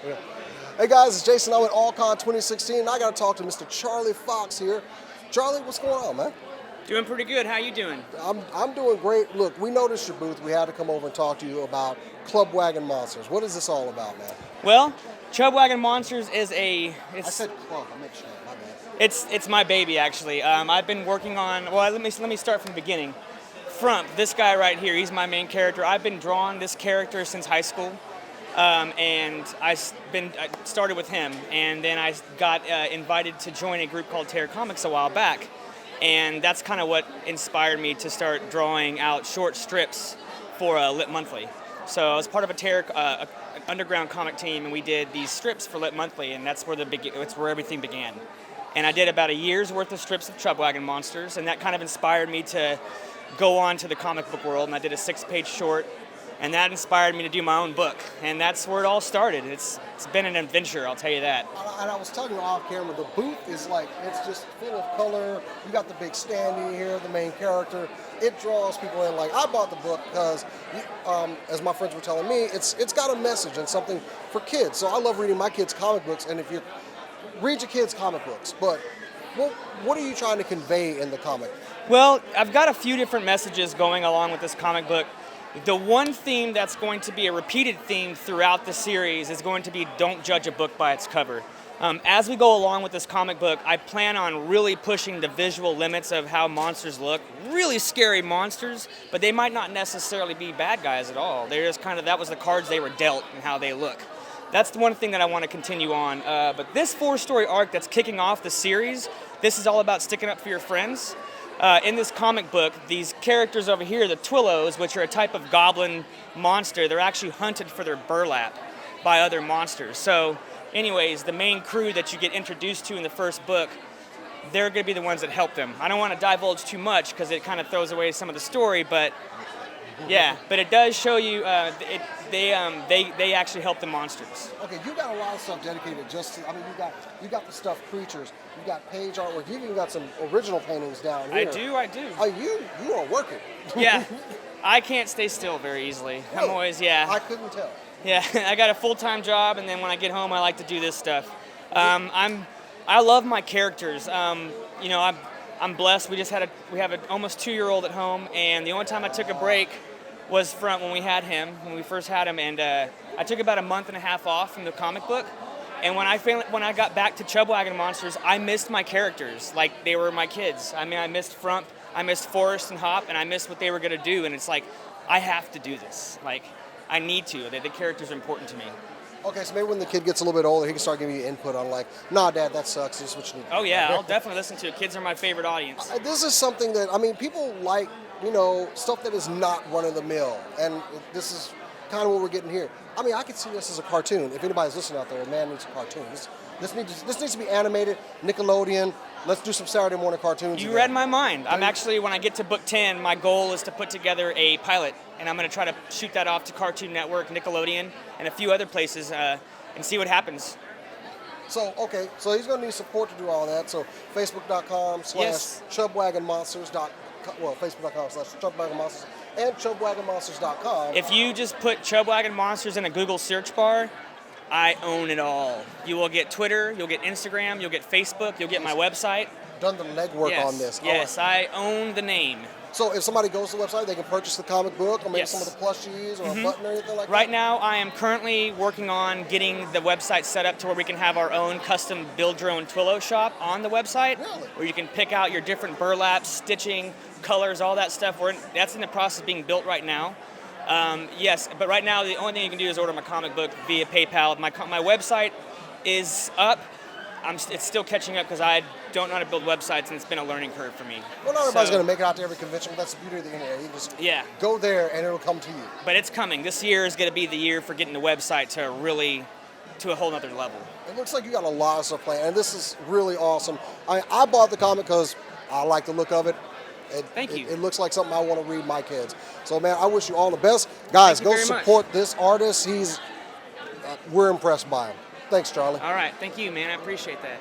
Yeah. Hey guys, it's Jason. I'm at AllCon 2016, and I got to talk to Mr. Charlie Fox here. Charlie, what's going on, man? Doing pretty good. How you doing? I'm doing great. Look, we noticed your booth. We had to come over and talk to you about Chubwagon Monsters. What is this all about, man? Well, Chubwagon Monsters is I said club. I meant sure. My bad. It's my baby actually. I've been working on. Well, let me start from the beginning. Frump, this guy right here, he's my main character. I've been drawing this character since high school. And I started with him, and then I got invited to join a group called Terror Comics a while back, and that's kind of what inspired me to start drawing out short strips for Lit Monthly. So I was part of an underground comic team, and we did these strips for Lit Monthly, and that's where everything began. And I did about a year's worth of strips of Chubwagon Monsters, and that kind of inspired me to go on to the comic book world, and I did a 6-page short. And that inspired me to do my own book, and that's where it all started. It's been an adventure, I'll tell you that. And I was telling you off camera, the booth is like, it's just full of color. You got the big standee here, the main character. It draws people in. Like, I bought the book because, as my friends were telling me, it's got a message and something for kids. So I love reading my kids' comic books, and if you read your kids' comic books, but what are you trying to convey in the comic? Well, I've got a few different messages going along with this comic book. The one theme that's going to be a repeated theme throughout the series is going to be don't judge a book by its cover. As we go along with this comic book, I plan on really pushing the visual limits of how monsters look. Really scary monsters, but they might not necessarily be bad guys at all. They're just that was the cards they were dealt and how they look. That's the one thing that I want to continue on. But this 4-story arc that's kicking off the series, this is all about sticking up for your friends. In this comic book, these characters over here, the Twillos, which are a type of goblin monster, they're actually hunted for their burlap by other monsters. So anyways, the main crew that you get introduced to in the first book, they're going to be the ones that help them. I don't want to divulge too much because it kind of throws away some of the story, but yeah, but it does show you they actually help the monsters. Okay, you got a lot of stuff dedicated just to, you got the stuffed creatures, you got page artwork, you even got some original paintings down here. I do. You are working. Yeah, I can't stay still very easily. Really? I'm always, yeah. I couldn't tell. Yeah, I got a full-time job, and then when I get home, I like to do this stuff. I love my characters. I'm blessed. We have an almost 2-year-old at home, and the only time I took a break was from when we first had him, and I took about a month and a half off from the comic book. And when I got back to Chubwagon Monsters, I missed my characters like they were my kids. I missed Frump, I missed Forrest and Hop, and I missed what they were gonna do. And it's like, I have to do this. Like, I need to. The characters are important to me. Okay, so maybe when the kid gets a little bit older, he can start giving you input on like, nah, Dad, that sucks. This is what you need to do. Oh yeah, I'll definitely listen to it. Kids are my favorite audience. This is something that, people like, stuff that is not run-of-the-mill, and this is kind of what we're getting here. I could see this as a cartoon. If anybody's listening out there, a man needs a cartoon. This needs to be animated, Nickelodeon. Let's do some Saturday morning cartoons. You read my mind. I'm actually, when I get to book 10, my goal is to put together a pilot, and I'm going to try to shoot that off to Cartoon Network, Nickelodeon, and a few other places, and see what happens. So he's going to need support to do all that. So Facebook.com/ChubwagonMonsters. Facebook.com/ChubwagonMonsters and ChubwagonMonsters.com. If you just put Chubwagon Monsters in a Google search bar, I own it all. You will get Twitter, you'll get Instagram, you'll get Facebook, you'll get my website. Done the legwork on this. Yes, I own the name. So if somebody goes to the website, they can purchase the comic book or maybe some of the plushies or a button or anything like that? Right now, I am currently working on getting the website set up to where we can have our own custom build your own Twillo shop on the website. Really? Where you can pick out your different burlaps, stitching, colors, all that stuff. That's in the process of being built right now. Yes, but right now the only thing you can do is order my comic book via PayPal. My website is up. It's still catching up because I don't know how to build websites, and it's been a learning curve for me. Well, not everybody's going to make it out to every convention, but that's the beauty of the internet. You just go there, and it'll come to you. But it's coming. This year is going to be the year for getting the website to a whole nother level. It looks like you got a lot of stuff planned, and this is really awesome. I bought the comic because I like the look of it. Thank you. It looks like something I want to read my kids. So, man, I wish you all the best. Guys, go support this artist. We're impressed by him. Thanks, Charlie. All right. Thank you, man. I appreciate that.